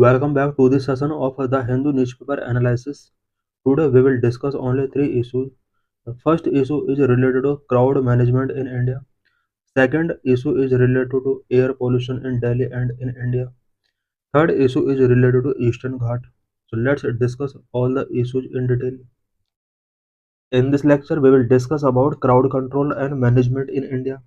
Welcome back to this session of the Hindu newspaper analysis. Today we will discuss only three issues. The first issue is related to crowd management in India. Second issue is related to air pollution in Delhi and in India. Third issue is related to Eastern Ghat. So let's discuss all the issues in detail. In this lecture, we will discuss about crowd control and management in India.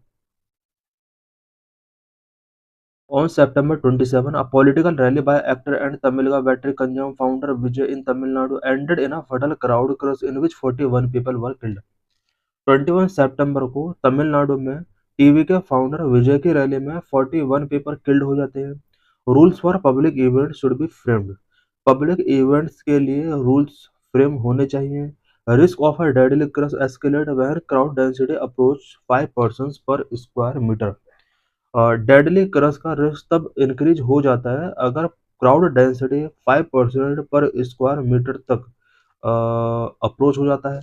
On September 27, a political rally by actor and Tamilga battery Kanjam founder Vijay in Tamil Nadu ended in a fatal crowd crush in which 41 people were killed. 21 सितंबर को तमिलनाडु में TV के founder विजय की rally में 41 people killed हो जाते हैं। Rules for public event should be framed. Public events के लिए रूल्स फ्रेम होने चाहिए। Risk of a deadly crush escalate when crowd density approach 5 persons पर स्क्वायर मीटर। डेडली क्रश का रिस्क तब इंक्रीज हो जाता है अगर क्राउड डेंसिटी 5% पर स्क्वायर मीटर तक अप्रोच हो जाता है।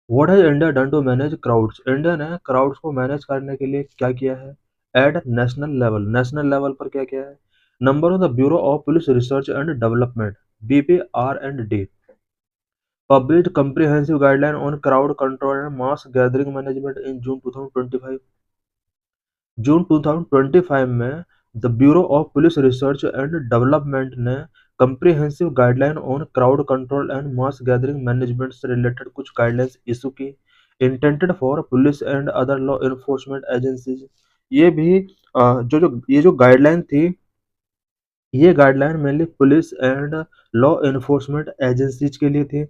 What has India done to manage crowds? India ने क्राउड्स को मैनेज करने के लिए क्या किया है? एट नेशनल लेवल पर क्या किया है? Number of the bureau of police research and development BPR&D published comprehensive guideline on crowd control and mass gathering management in June 2025। जून 2025 में the bureau of police research and development ने comprehensive guideline on crowd control and mass gathering management से related कुछ guidelines issue की, intended for police and other law enforcement agencies. ये भी जो जो ये जो गाइडलाइन थी, ये guideline mainly police and law enforcement agencies के लिए थी।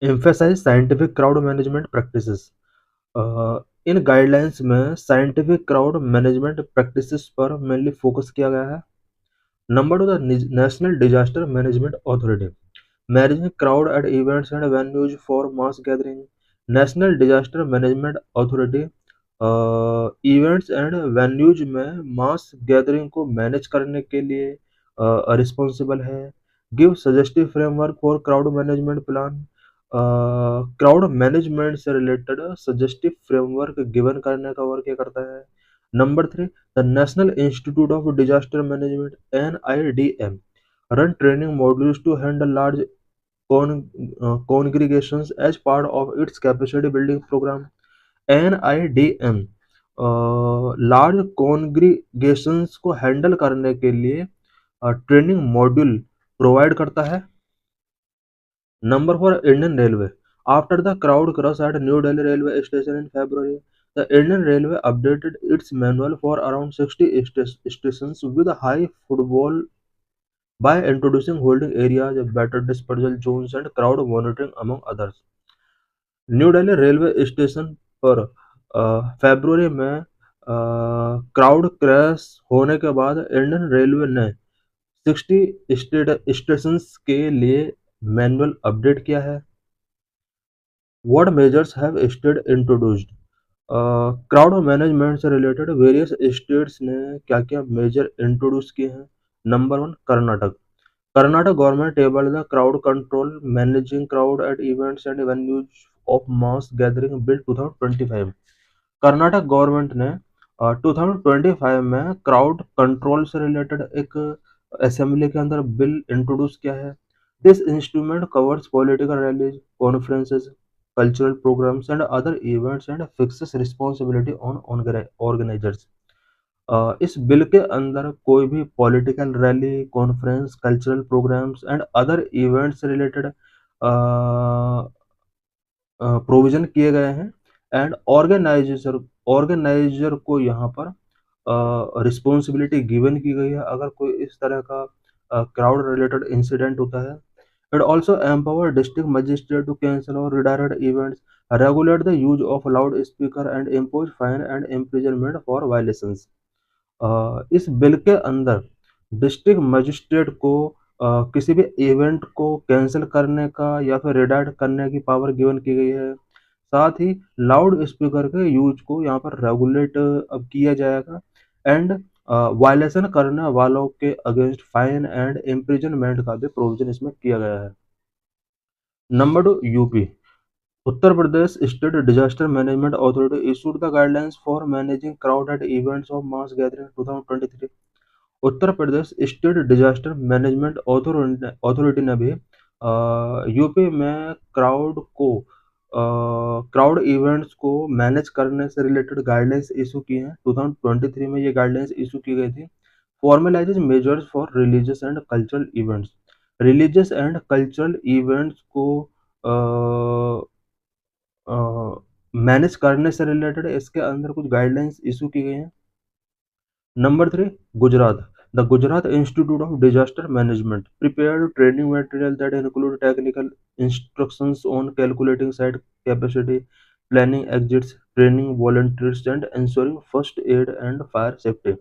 Emphasise scientific crowd management practices. इन गाइडलाइंस में साइंटिफिक क्राउड मैनेजमेंट प्रैक्टिसेस पर मेनली फोकस किया गया है। Number to the national disaster management authority managing crowd at events and venues for mass gathering. National disaster management authority events and venues में मास gathering को manage करने के लिए responsible है। Give suggestive framework for crowd management plan. Crowd management से related suggestive framework given करने का work ये करता है। Number 3 the national institute of disaster management NIDM run training modules to handle large congregations as part of its capacity building program। NIDM large congregations को handle करने के लिए training module provide करता है। Number 4 Indian Railway after the crowd crush at New Delhi railway station in February, the Indian Railway updated its manual for around 60 stations with a high footfall by introducing holding areas, better dispersal zones and crowd monitoring among others। New Delhi railway station पर फरवरी में crowd crash होने के बाद Indian railway ने 60 stations के लिए manual update किया है। What measures have state introduced? Crowd management से रिलेटेड वेरियस स्टेट्स ने क्या क्या मेजर इंट्रोड्यूस किए हैं। Number 1 Karnataka government table the crowd control managing crowd at events and venues of mass gathering bill 2025। Karnataka government ने 2025 में क्राउड कंट्रोल से related एक असेंबली के अंदर बिल इंट्रोड्यूस किया है। This instrument covers political rallies, conferences, cultural programs and other events and fixes responsibility on organizers। इस bill के अंदर कोई भी political rally, conference, cultural programmes and other events से रिलेटेड प्रोविजन किए गए हैं एंड ऑर्गेनाइजर को यहाँ पर रिस्पॉन्सिबिलिटी गिवन की गई है अगर कोई इस तरह का क्राउड रिलेटेड इंसिडेंट होता है। It also empower district magistrate to cancel or redirect events, regulate the use of loudspeaker and impose fine and imprisonment for violations। इस बिल के अंदर डिस्ट्रिक्ट मजिस्ट्रेट को किसी भी इवेंट को कैंसिल करने का या फिर रिडायरेक्ट करने की पावर गिवन की गई है। साथ ही लाउड स्पीकर के यूज को यहाँ पर रेगुलेट अब किया जाएगा एंड वायलेशन करने वालों के अगेंस्ट फाइन एंड इम्प्रिजनमेंट का भी प्रोविजन इसमें किया गया है। Number 2 UP Uttar Pradesh state disaster management authority issued the guidelines for managing crowd at events of mass gathering 2023। Uttar Pradesh state disaster management authority ने भी यूपी में क्राउड इवेंट्स को मैनेज करने से रिलेटेड गाइडलाइंस इशू की हैं। 2023 में ये गाइडलाइंस इशू की गई थी। Formalises measures for religious and cultural events को मैनेज करने से रिलेटेड इसके अंदर कुछ गाइडलाइंस इशू की गई हैं। Number 3, Gujarat. The Gujarat Institute of Disaster Management prepared training material that include technical instructions on calculating site capacity, planning exits, training volunteers, and ensuring first aid and fire safety.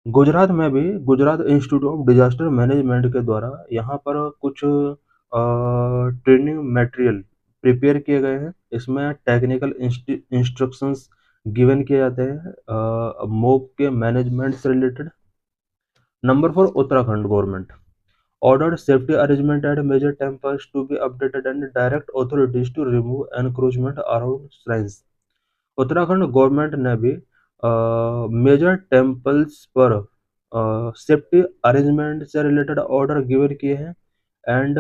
Gujarat में भी Gujarat institute of disaster management के द्वारा यहाँ पर कुछ training material prepare किए गए हैं। इसमें टेक्निकल इंस्ट्रक्शंस गिवन किए जाते हैं मोब के मैनेजमेंट से related. Number 4, Uttarakhand government ordered safety arrangement at major temples to be updated and direct authorities to remove encroachment around shrines. Uttarakhand government ने भी मेजर टेम्पल्स पर सेफ्टी अरेंजमेंट से रिलेटेड ऑर्डर गिवन किए हैं एंड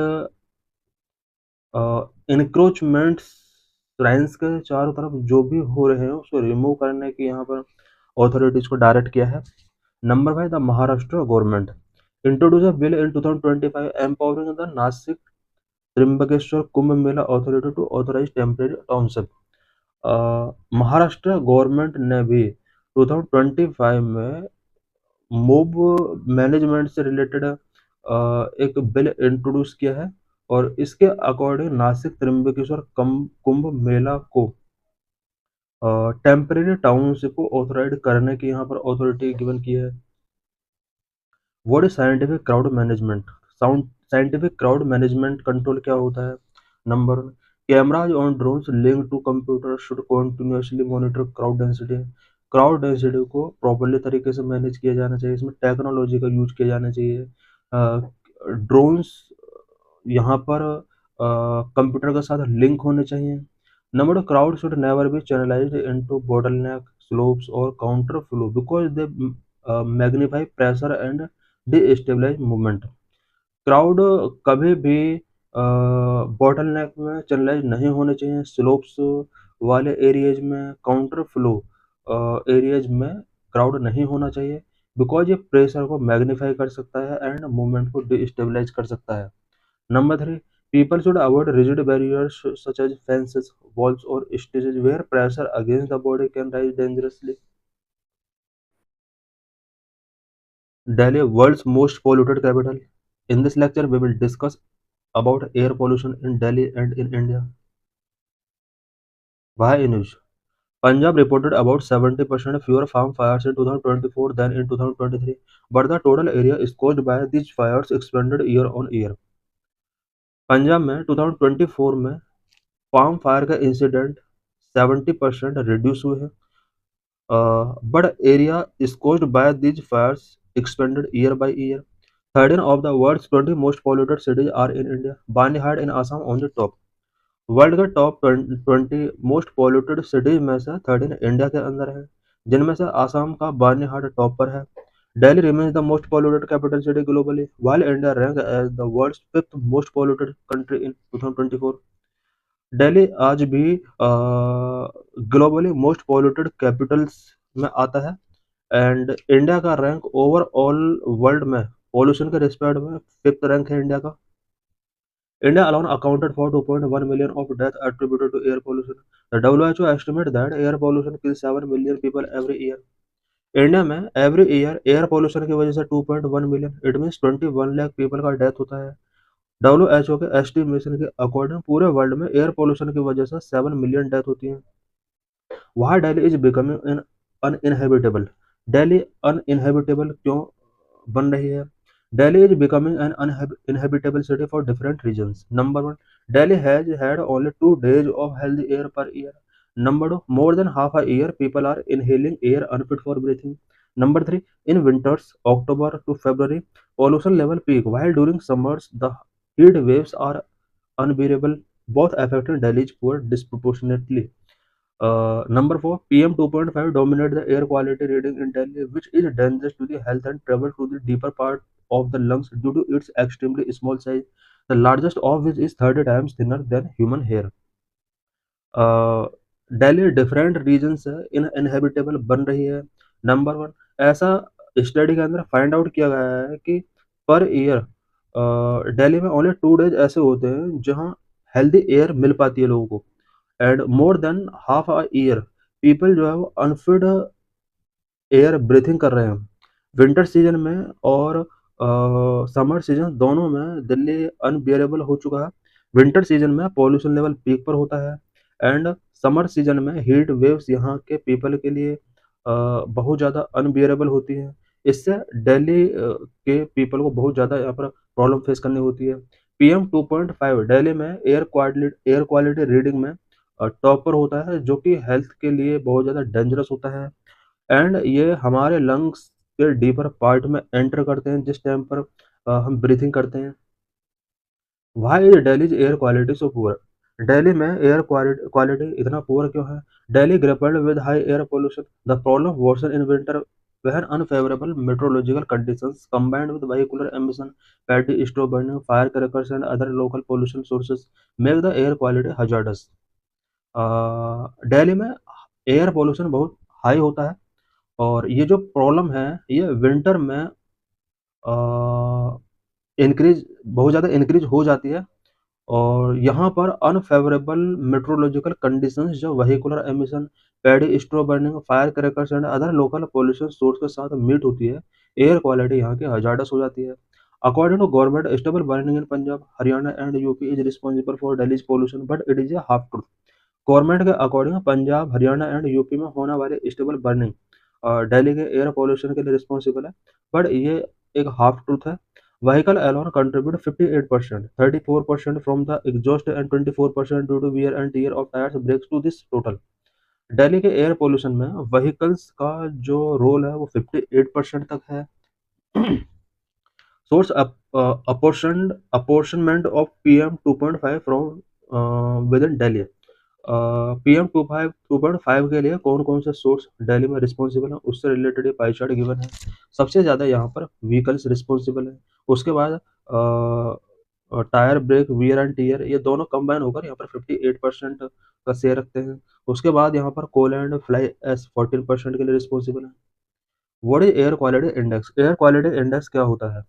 इंक्रोचमेंट श्राइन्स के चारों तरफ जो भी हो रहे हैं उसको रिमूव करने की यहाँ पर अथॉरिटीज को डायरेक्ट किया है। Number 5, the Maharashtra government introduce a bill in 2025 empowering the Nashik Trimbakeshwar Kumbh Mela authority to authorise temporary township. Maharashtra government ने भी 2025 में मोब मैनेजमेंट से रिलेटेड एक बिल इंट्रोड्यूस किया है और इसके अकॉर्डिंग नासिक त्रिम्बकेश्वर कुंभ मेला को टेम्परेरी टाउनशिप को ऑथराइज करने की यहाँ पर अथॉरिटी गिवन की है। What is scientific crowd management? Scientific crowd management control क्या होता है? Number 1, cameras on drones link to computer should continuously monitor crowd density. Crowd density को प्रॉपरली तरीके से मैनेज किया जाना चाहिए, इसमें टेक्नोलॉजी का यूज किया जाना चाहिए। ड्रोन्स यहाँ पर कंप्यूटर के साथ लिंक होने चाहिए। Number 2, crowd should never be channelised into bottleneck slopes और counter flow because they magnify pressure and destabilise movement. Crowd कभी भी बॉटलनेक में चैनलाइज नहीं होने चाहिए। स्लोप्स वाले एरियाज में, काउंटर फ्लो एरियाज में क्राउड नहीं होना चाहिए बिकॉज ये प्रेशर को मैग्नीफाई कर सकता है एंड मूवमेंट को डिस्टेबलाइज कर सकता है। Number 3, people should avoid rigid barriers such as fences, walls, or stages where pressure against the body can rise dangerously. Delhi, world's most polluted capital. In this lecture, we will discuss about air pollution in Delhi and in India. Why news? Punjab reported about 70% fewer farm fires in 2024 than in 2023, but the total area is caused by these fires expanded year on year. Punjab में 2024 में farm fire का incident 70% reduce हुए हैं, but area is caused by these fires expanded year by year. 13 of the world's 20 most polluted cities are in India. Banihad in Assam on the top. World के top 20 most polluted cities में से 13 India के अंदर है, जिनमें से आसाम का बानीहाट top पर है। Delhi remains the most polluted capital city globally while India rank as the world's 5th most polluted country in 2024। Delhi आज भी ग्लोबली मोस्ट पॉल्यूटेड कैपिटल्स में आता है एंड इंडिया का रैंक ओवरऑल वर्ल्ड में पॉल्यूशन के रिस्पेक्ट में 5th रैंक है इंडिया का। India alone accounted for 2.1 million of deaths attributed to air pollution. The WHO estimate that air pollution kills 7 million people every year. India में every year air pollution की वजह से 2.1 million it means 21 lakh people का death होता है। WHO के estimation के according पूरे वर्ल्ड में एयर पोल्यूशन की वजह से 7 मिलियन डेथ होती है। Why Delhi is becoming uninhabitable? Delhi अनइनहेबिटेबल क्यों बन रही है? Delhi is becoming an uninhabitable city for different reasons. Number 1, Delhi has had only 2 days of healthy air per year. Number 2, more than half a year people are inhaling air unfit for breathing. Number 3, in winters, October to February, pollution level peak, while during summers the heat waves are unbearable, both affecting Delhi's poor disproportionately. Number 4, PM 2.5 dominate the air quality reading in Delhi, which is dangerous to the health and travel to the deeper part of the lungs due to its extremely small size, the largest of which is 30 times thinner than human hair. Delhi different region से इन इनहेबिटेबल बन रही है। Number one, ऐसा study के अंदर find out किया गया है कि पर ईयर दिल्ली में ओनली 2 डेज ऐसे होते हैं जहां हेल्दी एयर मिल पाती है लोगों को, and more than half a year people जो है वो अनफिट एयर ब्रीथिंग कर रहे हैं। विंटर सीजन में और समर सीजन दोनों में दिल्ली अनबियरेबल हो चुका है। विंटर सीजन में पॉल्यूशन लेवल पीक पर होता है, एंड समर सीजन में हीट वेव्स यहाँ के पीपल के लिए बहुत ज़्यादा अनबियरेबल होती है। इससे दिल्ली के पीपल को बहुत ज़्यादा यहाँ पर प्रॉब्लम फेस करनी होती है। पीएम 2.5 दिल्ली में एयर क्वालिटी रीडिंग में टॉपर होता है, जो कि हेल्थ के लिए बहुत ज़्यादा डेंजरस होता है, एंड ये हमारे लंग्स के डीपर पार्ट में एंटर करते हैं जिस टाइम पर हम ब्रीथिंग करते हैं। Why is Delhi's air quality so poor? Delhi में एयर क्वालिटी इतना पुअर क्यों है? Delhi grappled with high air pollution, the problem worsens in winter when unfavorable meteorological conditions combined with vehicular emission, petty straw burning, firecrackers and other local pollution sources make the air quality hazardous. Delhi में air pollution बहुत high होता है, और ये जो problem है ये winter में इंक्रीज बहुत ज़्यादा इंक्रीज हो जाती है, और यहाँ पर अनफेवरेबल मेट्रोलॉजिकल कंडीशंस जो vehicular emission, paddy straw burning, fire crackers and other local pollution source के साथ मीट होती है, एयर क्वालिटी यहाँ की हजार्डस हो जाती है। According to government, stubble burning in Punjab, Haryana and UP is responsible for Delhi's pollution, but it is a half truth. Government के according Punjab, Haryana and UP में होने वाले स्टेबल बर्निंग दिल्ली के एयर पोल्यूशन के लिए रिस्पॉन्सिबल है, बट ये एक हाफ ट्रूथ है। Vehicle alone contribute 58%, 34% from the exhaust and 24% due to wear and tear of tires brakes to this total। Delhi के एयर पोल्यूशन में व्हीकल्स का जो रोल है वो 58% तक है। Source apportionment of PM 2.5 from within Delhi। PM 2.5 के लिए कौन कौन से सोर्स दिल्ली में रिस्पॉन्सिबल है उससे रिलेटेड ये पाई चार्ट गिवन है। सबसे ज़्यादा यहाँ पर व्हीकल्स रिस्पॉन्सिबल है, उसके बाद tyre, brake, wear and tear, ये दोनों कंबाइन होकर यहाँ पर 58% का शेयर रखते हैं। उसके बाद यहाँ पर कोल एंड फ्लाई एस 14% के लिए रिस्पॉन्सिबल है। What is air quality index? Air quality index क्या होता है?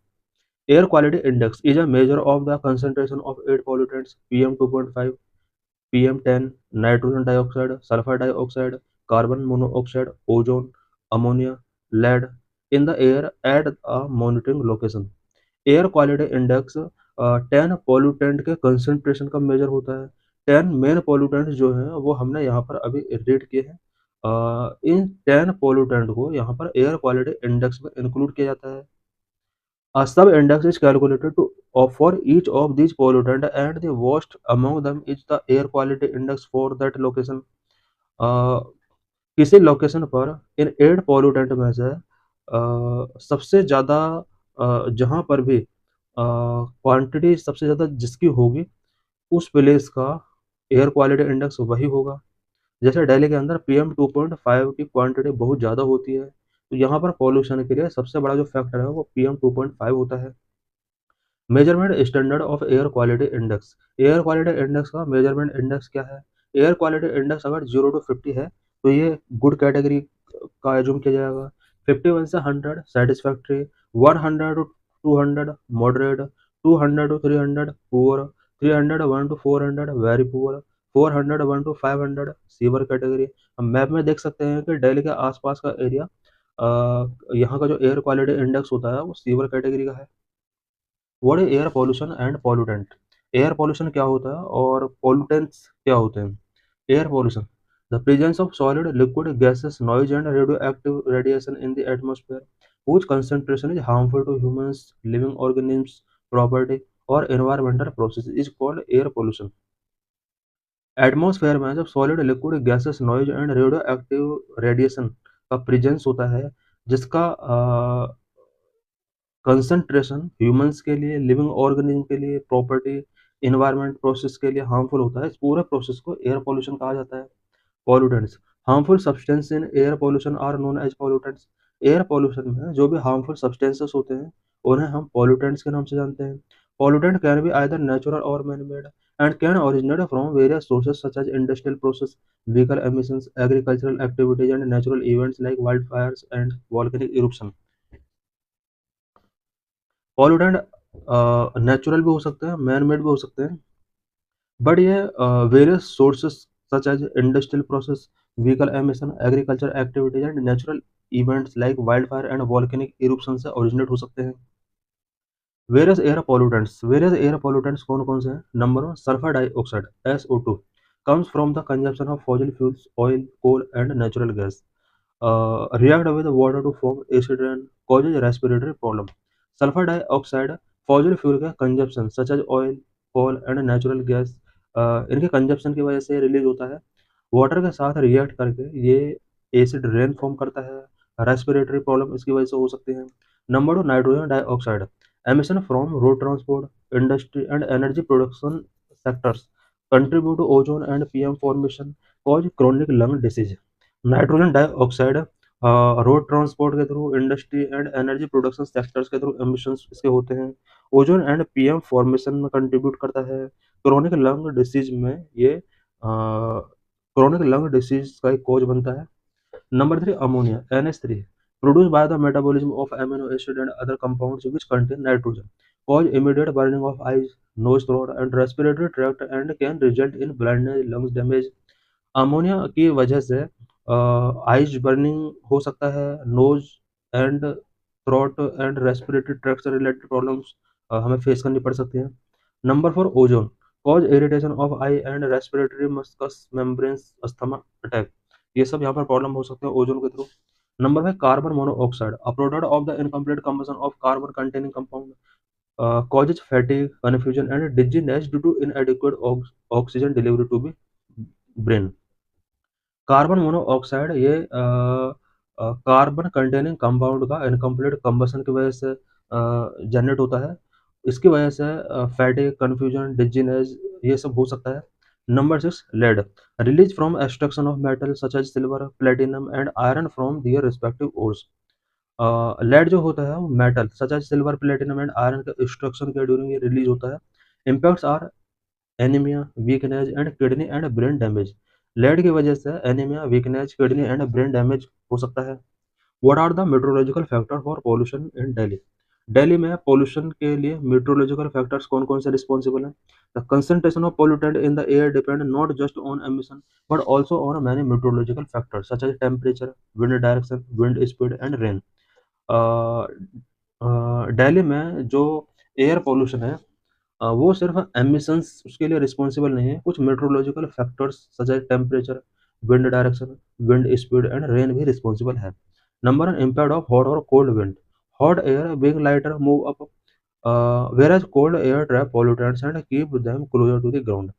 Air quality index is a measure of the concentration of air pollutants PM 2.5, PM10, nitrogen dioxide, sulphur dioxide, carbon monoxide, ozone, ammonia, lead in the air at a monitoring location. Air quality index 10 pollutant के concentration का measure होता है। 10 main pollutant जो हैं वो हमने यहाँ पर अभी रेट किए हैं। इन 10 पोल्यूटेंट को यहाँ पर एयर क्वालिटी इंडेक्स में इंक्लूड किया जाता है। A sub-index is calculated for each of these pollutants, and the worst among them is the air quality index for that location। किसी लोकेशन पर इन 8 पोल्यूटेंट में से सबसे ज़्यादा जहाँ पर भी क्वांटिटी सबसे ज़्यादा जिसकी होगी उस प्लेस का एयर क्वालिटी इंडेक्स वही होगा। जैसे दिल्ली के अंदर PM 2.5 की क्वांटिटी बहुत ज़्यादा होती है, तो यहाँ पर पॉल्यूशन के लिए सबसे बड़ा जो फैक्टर है वो PM 2.5 होता है। Measurement standard of air quality index. Air quality index का मेजरमेंट इंडेक्स क्या है? एयर क्वालिटी इंडेक्स अगर 0 to 50 है तो ये गुड कैटेगरी का एज्यूम किया जाएगा। 51 से 100 satisfactory, 100 to 200 moderate, 200 to 300 poor, 301 to 400 very poor, 401 to 500 sewer category. हम मैप में देख सकते हैं कि दिल्ली के आसपास का एरिया यहाँ का जो एयर क्वालिटी इंडेक्स होता है वो सीवर कैटेगरी का है। What is air pollution and pollutant? Air pollution क्या होता है और पॉल्यूटेंट्स क्या होते हैं? Air pollution, the presence of solid, liquid, gases, noise and radioactive radiation in the atmosphere whose concentration is harmful to humans, living organisms, property और environmental process is called air pollution। Atmosphere में जब solid, liquid, gases, noise and radio active radiation का presence होता है, जिसका concentration humans के लिए, living organism के लिए, प्रॉपर्टी, इन्वायरमेंट प्रोसेस के लिए हार्मफुल होता है, इस पूरे प्रोसेस को एयर पॉल्यूशन कहा जाता है। Pollutants, harmful substance in air pollution are known as pollutants. Air pollution में जो भी हार्मफुल सब्सटेंसेस होते हैं उन्हें हम पॉल्यूटेंट्स के नाम से जानते हैं। Pollutant can be either natural or man made and can originate from various sources such as industrial process, vehicle emissions, agricultural activities and natural events like wild fires and volcanic eruption. Pollutant natural भी हो सकते हैं, man made भी हो सकते हैं, but ये various sources such as industrial process, vehicle emission, agriculture activities and natural events like wild fire and volcanic eruption से ओरिजिनेट हो सकते हैं। वेरियस एयर पोल्यूटेंट्स कौन कौन से हैं? Number one, sulphur dioxide SO2 comes from the consumption of fossil fuels, oil, coal and natural gas. React with water to form acid and causes respiratory problem. Sulfur dioxide fossil fuel का consumption such as oil, coal and natural gas, इनके consumption की वजह से release होता है। Water के साथ react करके ये एसिड रेन फॉर्म करता है। रेस्पिरेटरी प्रॉब्लम इसकी वजह से हो सकती है। Number two, nitrogen dioxide emission from road transport, industry and energy production sectors contribute to ozone and PM formation, cause chronic lung disease. Nitrogen dioxide road transport के through, industry and energy production sectors के through emissions इसके होते हैं। Ozone and PM formation में contribute करता है। Chronic lung disease में ये क्रोनिक लंग डिसीज का एक कॉज बनता है। Number three, ammonia NH3 produced by the metabolism of amino acid and other compounds which contain nitrogen, cause immediate burning of eyes, nose, throat and respiratory tract and can result in blindness, lungs damage। Ammonia की वजह से eyes burning हो सकता है, nose and throat and respiratory tract से related problems हमें face करनी पड़ सकती हैं। Number four, ozone cause irritation of eye and respiratory mucus membranes, asthma, attack, ये सब यहाँ पर प्रॉब्लम हो सकते हैं ओजोन के through. Number five, carbon monoxide a product of the incomplete combustion of carbon containing compound, causes fatigue, confusion and dizziness due to inadequate oxygen delivery to the brain। Carbon monoxide ये carbon containing compound का incomplete combustion की वजह से generate होता है। इसकी वजह से फैटिक, कंफ्यूजन, डिजीनेस ये सब हो सकता है। Number six, lead release from extraction of metal such as silver, platinum and iron from their respective ores. Lead जो होता है वो metal such as silver, platinum and iron के एक्सट्रैक्शन के ड्यूरिंग ये रिलीज होता है। Impacts are anaemia, weakness and kidney and brain damage. Lead की वजह से anaemia, weakness, kidney and brain damage हो सकता है। What are the meteorological factor for pollution in Delhi? Delhi में पॉल्यूशन के लिए मेट्रोलॉजिकल फैक्टर्स कौन कौन से रिस्पॉन्सिबल हैं? The concentration of pollutant in the air depend not just on emission but also on many meteorological factors such as temperature, wind direction, wind speed and rain. Delhi में जो air pollution है वो सिर्फ emissions उसके लिए responsible नहीं है, कुछ meteorological factors such as temperature, wind direction, wind speed and rain भी रिस्पॉन्सिबल है। Number one, impact of hot और cold wind. Hot air being lighter move up, whereas cold air trap pollutants and keep them closer to the ground।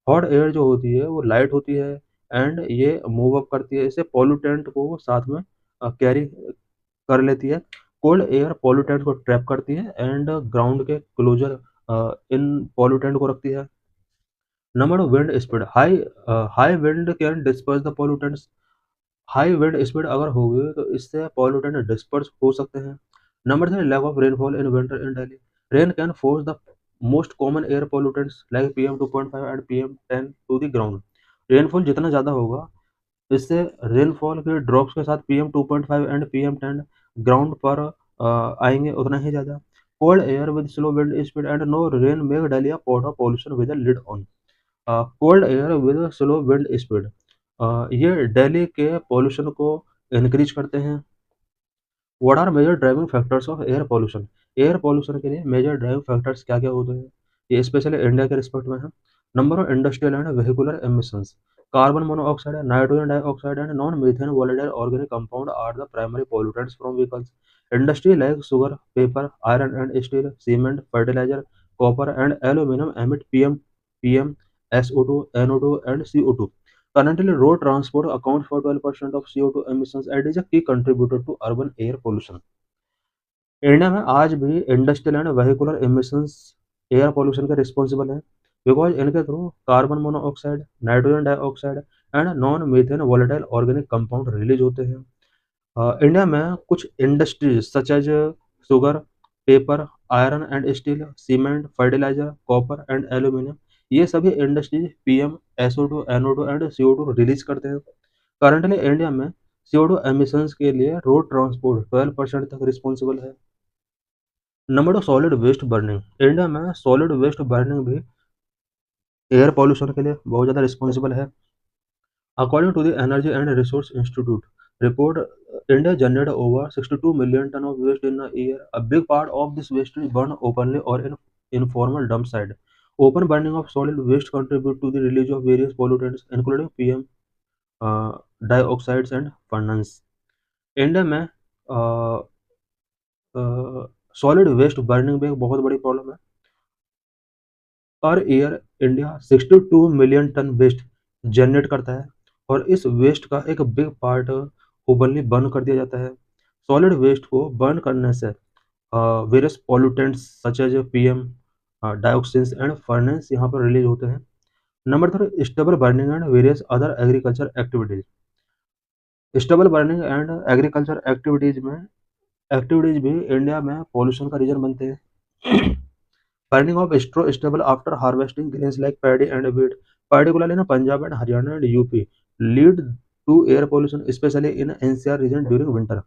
Hot air जो होती है वो light होती है and ये मूव अप करती है, इससे पॉल्यूटेंट को वो साथ में कैरी कर लेती है। कोल्ड एयर पॉल्यूटेंट को ट्रैप करती है एंड ग्राउंड के क्लोजर इन पॉल्यूटेंट को रखती है। Number two, wind speed. High wind can disperse the pollutants. High wind speed अगर होगी तो इससे पॉल्यूटेंट डिस्पर्स हो सकते हैं। Number three, lack of rainfall in winter in Delhi. Rain can force the most common air pollutants like PM2.5 and PM10 to the ground. Rainfall जितना ज़्यादा होगा इससे रेनफॉल के ड्रॉप्स के साथ PM2.5 एंड PM10 ग्राउंड पर आएंगे उतना ही ज़्यादा। Cold air with slow wind speed and no rain make Delhi a pot of pollution with a lid on. Cold air with slow wind speed ये दिल्ली के पॉल्यूशन को इंक्रीज करते हैं। What are major driving factors of air pollution? Air pollution के लिए major driving factors क्या क्या होते हैं, ये स्पेशली इंडिया के रिस्पेक्ट में है। Number of industrial and vehicular emissions. Carbon monoxide, nitrogen dioxide and non methane volatile organic compound are the primary pollutants from vehicles. Industry like sugar, paper, iron and steel, cement, fertiliser, copper and aluminium emit PM, SO2, NO2 and CO2। Currently, road transport accounts for 12% of CO2 emissions and is a key contributor to urban air pollution। India में आज भी industrial and vehicular emissions air pollution के responsible हैं, because इनके through carbon monoxide, nitrogen dioxide and non methane volatile organic compound release होते हैं। India में कुछ industries such as sugar, paper, iron and steel, cement, fertiliser, copper and aluminium, ये सभी industries PM, SO2, NO2 and CO2 release करते हैं। Currently India में CO2 emissions के लिए रोड ट्रांसपोर्ट 12% तक रिस्पॉन्सिबल है। Number 2, solid waste burning. India में सॉलिड वेस्ट बर्निंग भी एयर पॉल्यूशन के लिए बहुत ज़्यादा रिस्पॉन्सिबल है। According to the Energy and Resource Institute report, India generated over 62 million ton of waste in a year. A big part of this waste is burned openly or in informal dump site. Open burning of solid waste contribute to the release of various pollutants, including PM uh, dioxides and furnace. India में solid waste burning भी एक बहुत बड़ी problem है। Per year India 62 million tonne waste generate करता है और इस वेस्ट का एक बिग पार्ट ओपनली बर्न कर दिया जाता है। सॉलिड वेस्ट को बर्न करने से various pollutants such as PM dioxins and furnace यहाँ पर रिलीज होते हैं। Number 3, stubble burning and various other agriculture activities. Stubble burning and agriculture activities भी इंडिया में पॉल्यूशन का रीजन बनते हैं। Burning of straw stubble after harvesting grains like paddy and wheat, particularly in Punjab and Haryana and UP, lead to air pollution, especially in NCR region during winter.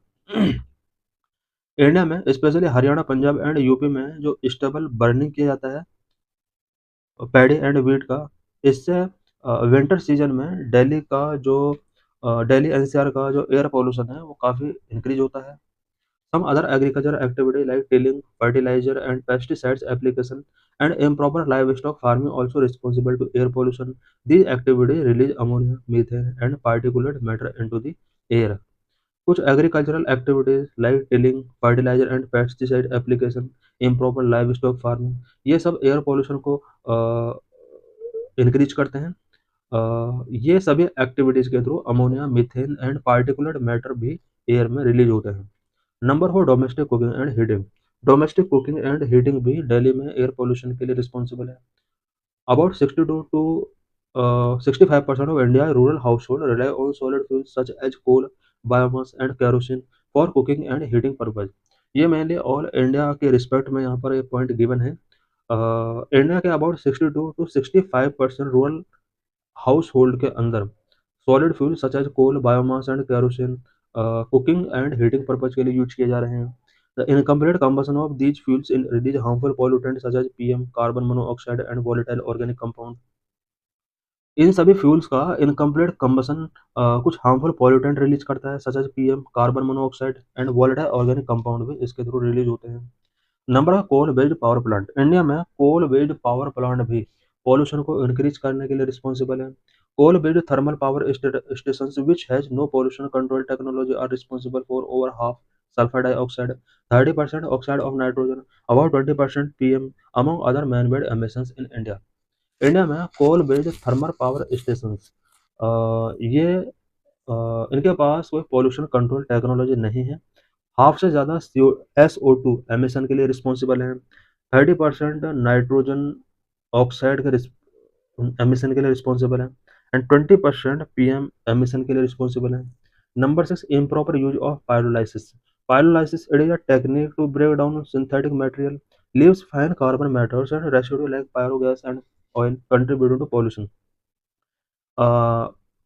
India में specially Haryana, Punjab and UP में जो stubble burning किया जाता है paddy and wheat का, इससे winter season में Delhi NCR का जो एयर पोल्यूशन है वो काफ़ी इंक्रीज होता है। Some other agricultural activity like tilling, fertilizer and pesticides application and improper livestock farming also responsible to air pollution. These activities release ammonia, methane and particulate matter into the air. कुछ agricultural activities like tilling, fertilizer and pesticide application, improper livestock farming, ये सब air pollution को increase करते हैं। ये सभी activities के through ammonia, methane and particulate matter भी एयर में रिलीज होते हैं। Number 4, domestic cooking and heating. Domestic cooking and heating भी दिल्ली में एयर पोल्यूशन के लिए रिस्पॉन्सिबल है। About 62 to 65% of India rural household rely on solid fuels such as coal, biomass and kerosene for cooking and heating purpose. ये mainly all India के respect में यहाँ पर एक पॉइंट गिवन है। इंडिया के about 62 to 65% rural household के अंदर solid fuel such as coal, biomass and kerosene cooking and heating purpose के लिए यूज किए जा रहे हैं। The incomplete combustion of these fuels in release harmful pollutant such as PM, carbon monoxide and volatile organic compound. इन सभी fuels का incomplete combustion कुछ हार्मफुल पॉल्यूटेंट रिलीज करता है such as PM, carbon monoxide and volatile organic compound भी इसके through release होते हैं। Number of coal based power plant. India में कोल बेस्ड पावर प्लांट भी पॉल्यूशन को इंक्रीज करने के लिए रिस्पॉन्सिबल है। Coal based thermal power stations which has no pollution control technology are responsible for over half sulphur dioxide, 30% oxide of nitrogen, about 20% PM among other man made emissions in India. India में coal based thermal power stations ये इनके पास कोई pollution control technology नहीं है। Half से ज़्यादा SO2 emission के लिए रिस्पॉन्सिबल हैं। 30% नाइट्रोजन ऑक्साइड के एमिशन के लिए रिस्पॉन्सिबल है एंड 20% पीएम एमिशन के लिए रिस्पॉन्सिबल है। Number 6, improper use of pyrolysis. Pyrolysis it is a technique to break down synthetic material, leaves fine carbon matters and residue like pyrogas and oil contributing to pollution.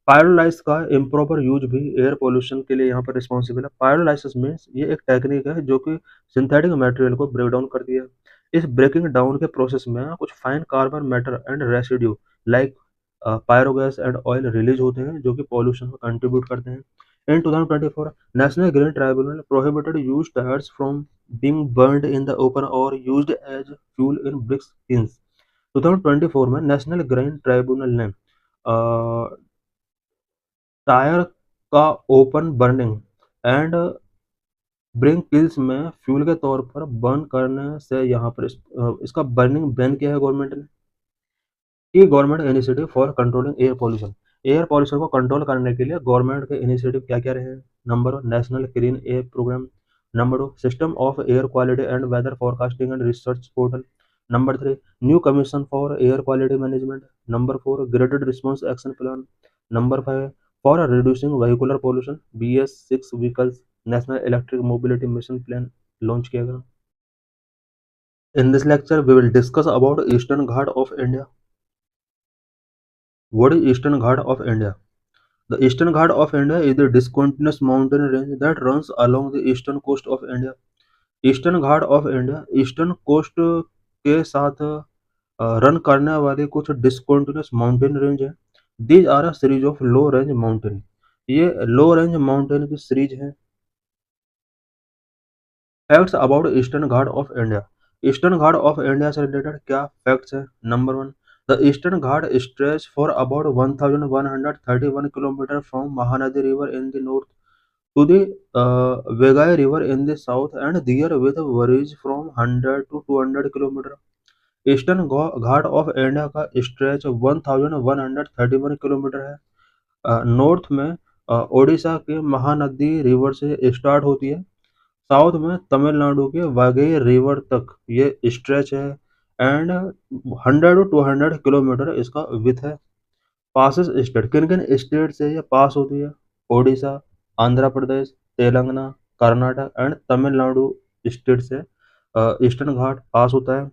Pyrolysis का improper use भी air pollution के लिए यहाँ पर responsible है। Pyrolysis means ये एक technique है जो कि सिंथेटिक मटेरियल को ब्रेक डाउन कर दिया। इस ब्रेकिंग डाउन के प्रोसेस में कुछ fine carbon matter and residue like pyrogas and oil release होते हैं जो कि पॉल्यूशन को कंट्रीब्यूट करते हैं। In 2024 national green tribunal prohibited use tyres from being burned in the open or used as fuel in bricks kilns. 2024 में national green tribunal ने tyre का open burning and bring kills में fuel के तौर पर burn करने से यहाँ पर इसका बर्निंग बैन किया है गवर्नमेंट ने। कि government initiative for controlling air pollution को कंट्रोल करने के लिए गवर्नमेंट के इनिशिएटिव क्या क्या रहे हैं। Number 1, national clean air programme. Number 2, system of air quality and weather forecasting and research portal. Number 3, new commission for air quality management. Number 4, graded response action plan. Number 5, for reducing vehicular pollution BS6 vehicles national electric mobility mission plan launch किया गया। In this lecture, we will discuss about Eastern Ghat of India. What is Eastern Ghat of India? The Eastern Ghat of India is the discontinuous mountain range that runs along the eastern coast of India. Eastern Ghat of India eastern coast के साथ run करने वाली कुछ discontinuous mountain range है। These are a series of low range mountain. ये low range mountain की series है। Facts about eastern Ghat of India. Eastern Ghat of India से रिलेटेड क्या फैक्ट्स है। Number 1, the eastern Ghat stretch for about 1131 kilometre from Mahanadi river in the north to the Vegai River in the south and there with varies from 100 to 200 kilometre. Eastern Ghat of India का stretch 1131 kilometre है। North में ओडिशा के Mahanadi river से start होती है। South में तमिलनाडु के वागई river तक ये स्ट्रेच है एंड 100 टू 200 किलोमीटर इसका विथ है। पासेस स्टेट, किन किन स्टेट से ये पास होती है। ओडिशा, आंध्र प्रदेश, तेलंगाना, कर्नाटक एंड तमिलनाडु स्टेट से ईस्टर्न घाट पास होता है।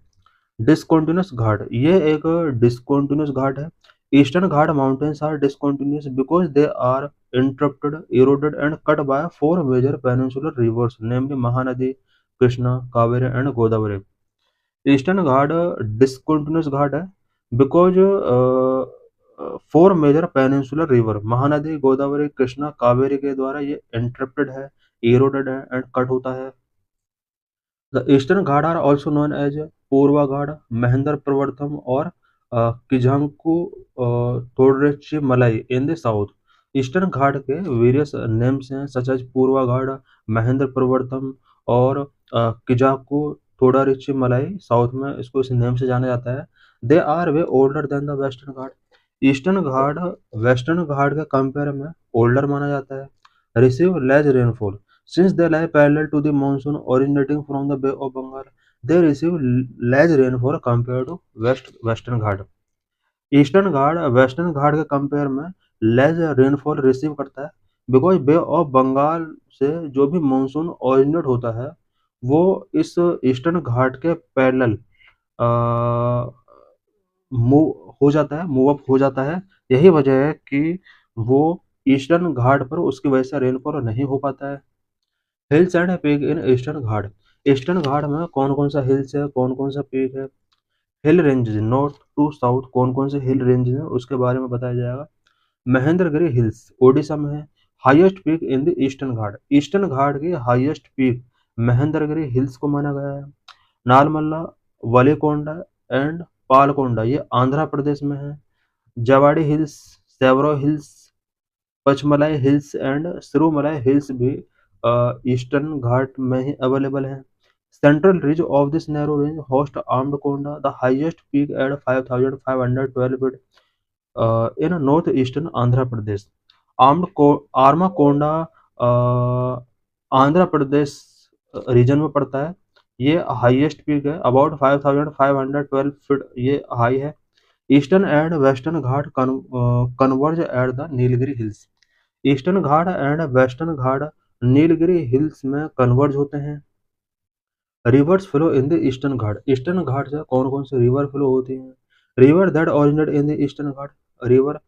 डिसकंटिन्यूअस घाट, ये एक डिसकंटिन्यूअस घाट है। Eastern Ghat mountains are discontinuous because they are interrupted, eroded and cut by four major peninsular rivers namely Mahanadi, Krishna, Kaveri and Godavari. Eastern Ghat discontinuous Ghat है because four major peninsular river Mahanadi, Godavari, Krishna, Kaveri के द्वारा ये इंटरप्टेड है, इरोडेड है एंड कट होता है। The eastern Ghat are also known as Purva Ghat, Mahendra Parvatam or Kizhakku Thodarchi Malai in the south. Eastern Ghat के various names हैं सच एज पूर्वा घाट, महेंद्र प्रवर्तम और किजाकू तोडारिची मलाई। साउथ में इसको इस नेम से जाना जाता है। They are way older than the Western Ghat. Eastern Ghat Western Ghat के कंपेयर में ओल्डर माना जाता है। Receive less rainfall since they lie parallel to the monsoon originating from the Bay of Bengal, they receive less rainfall compared to western Ghat. Eastern Ghat Western Ghat के compare में less rainfall receive करता है because bay of Bengal से जो भी monsoon originate होता है वो इस ईस्टर्न घाट के पैरेलल मूव अप हो जाता है। यही वजह है कि वो ईस्टर्न घाट पर उसकी वजह से रेनफॉल नहीं हो पाता है। Hills and peak in Eastern Ghat. Eastern Ghat में कौन कौन सा हिल्स है, कौन कौन सा पीक है। Hill ranges north to south कौन कौन से हिल रेंजेस हैं उसके बारे में बताया जाएगा। महेंद्रगिरी हिल्स ओडिशा में है। Highest peak in the eastern Ghat, Eastern Ghat की हाईएस्ट पीक महेंद्रगिरी हिल्स को माना गया है। नालमल्ला, वलीकोंडा एंड पालकोंडा ये आंध्र प्रदेश में है। Javadi hills, Shevaroy hills, Pachamalai hills and Sirumalai hills भी ईस्टर्न घाट में ही अवेलेबल है। Central ridge of this narrow range host Arma Konda the highest peak at 5512 feet in north eastern Andhra Pradesh. Arma Konda Andhra Pradesh region में पड़ता है। ये हाईएस्ट पीक है अबाउट 5512 फीट ये हाई है। Eastern and Western Ghat converge at the Nilgiri hills. Eastern Ghat and Western Ghat Nilgiri hills में converge होते हैं। Rivers flow in the eastern Ghat, Eastern Ghat से कौन कौन से रिवर फ्लो होती हैं। River that originate in the eastern Ghat, river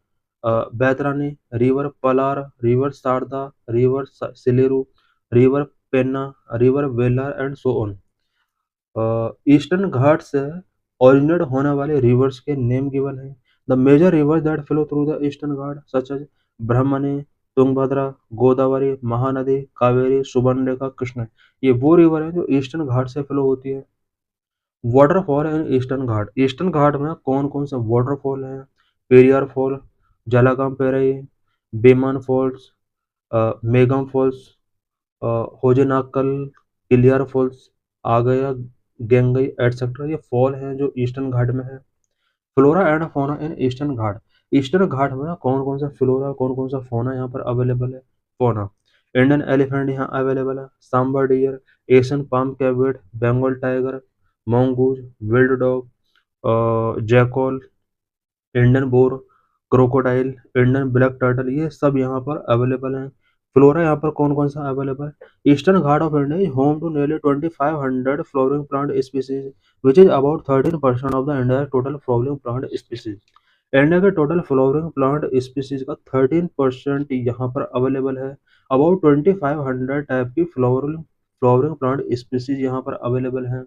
Baitarani, river Palar, river Sharda, river Sileru, river Penna, river Vellar and so on. Eastern Ghat से ओरिजिनेट होने वाले रिवर्स के नेम गिवन है। The major river that flow through the eastern Ghat such as Brahmani, Tungabhadra, Godavari, Mahanadi, Kaveri, Subarnarekha, Krishna. ये वो river है जो eastern Ghat से फ्लो होती है। Waterfall in Eastern Ghat, Eastern Ghat में कौन कौन से वाटरफॉल हैं। पेरियार फॉल, जलागाम पेरई, बेमन falls, Megam falls, Hogenakkal, Kiliyur falls, Agaya Gangai etcetera. ये फॉल हैं जो ईस्टर्न घाट में है। Flora and fauna in Eastern Ghat, Eastern Ghat में कौन कौन सा फ्लोरा कौन कौन सा फौना यहाँ पर अवेलेबल है। फौना, इंडियन एलिफेंट यहाँ अवेलेबल है। Sambar deer, Asian palm civet, Bengal tiger, mongoose, wild dog, jackal, Indian boar, crocodile, Indian black turtle, ये सब यहाँ पर अवेलेबल हैं। फ्लोरा यहाँ पर कौन कौन सा अवेलेबल है? Eastern Ghat of India is home to nearly 2500 flowering plant species which is about 13% of the India total flowering plant species. India के टोटल फ्लोरिंग प्लांट स्पीसीज का 13% यहाँ पर अवेलेबल है। अबाउट 2500 टाइप की फ्लोरिंग फ्लोरिंग प्लांट स्पीसीज यहाँ पर available हैं।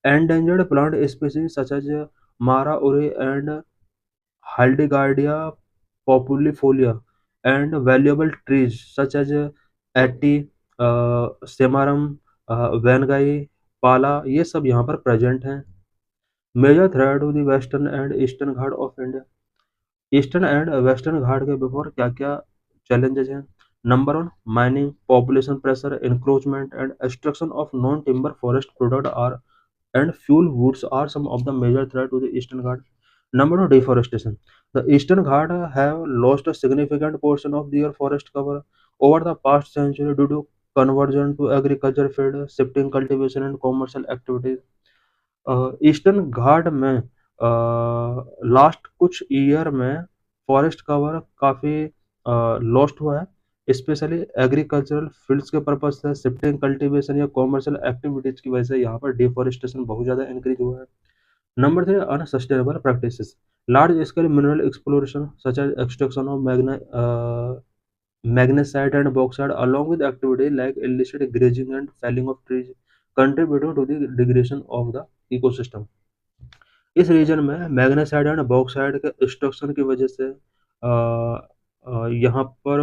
Endangered plant species such as मारा उरे and Haldigardia populifolia and valuable trees such as Etti, Semmaram, Vengai, पाला, ये सब यहाँ पर प्रेजेंट हैं। Major threat to the Western and Eastern Ghat of India. Eastern and Western Ghat के बिफोर क्या क्या चैलेंजेस हैं? Number one, mining, population pressure, encroachment and extraction of non timber forest product or and fuel woods are some of the major threat to the Eastern Ghat. Number two, deforestation. The Eastern Ghat have lost a significant portion of their forest cover over the past century due to conversion to agriculture field, shifting cultivation and commercial activities. Eastern Ghat में last कुछ year में forest cover काफ़ी lost हुआ है, specially agricultural fields के purpose से, shifting cultivation या commercial activities की वजह से यहाँ पर डिफॉरेस्टेशन बहुत ज़्यादा इंक्रीज हुआ है। Number three, unsustainable practices, large scale mineral exploration such as extraction of magnesite and bauxite along with activities like illicit grazing and felling of trees contributing to the degradation of the ecosystem. इस reason में magnesite and bauxite के extraction की वजह से यहाँ पर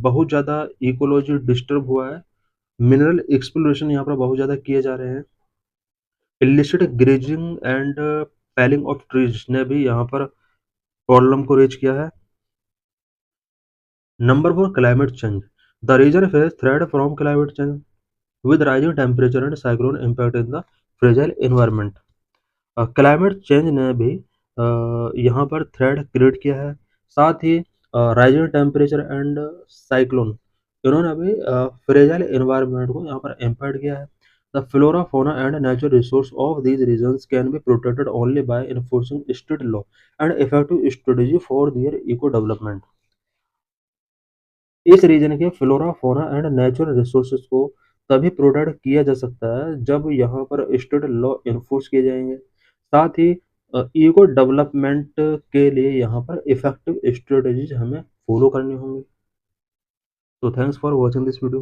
बहुत ज़्यादा इकोलॉजी डिस्टर्ब हुआ है। मिनरल एक्सप्लोरेशन यहाँ पर बहुत ज़्यादा किए जा रहे हैं। Illicit grazing and felling of trees ने भी यहाँ पर प्रॉब्लम को रेज किया है। Number four, climate change, the region face threat from climate change with rising temperature and cyclone impact in the fragile environment. Climate change ने भी यहाँ पर थ्रेड क्रिएट किया है, साथ ही राइजिंग टेम्परेचर एंड साइक्लोन इन्होंने भी फ्रेजाइल एनवायरनमेंट को यहाँ पर इम्पैक्ट किया है। The flora fauna and natural resource of these regions can be protected only by enforcing strict law and effective strategy for their eco development. इस region के flora fauna and natural resources को तभी protect किया जा सकता है जब यहाँ पर स्टेट लॉ इन्फोर्स किए जाएंगे, साथ ही इको डेवलपमेंट के लिए यहाँ पर इफेक्टिव स्ट्रेटजीज हमें फॉलो करनी होंगी। तो thanks for watching this video.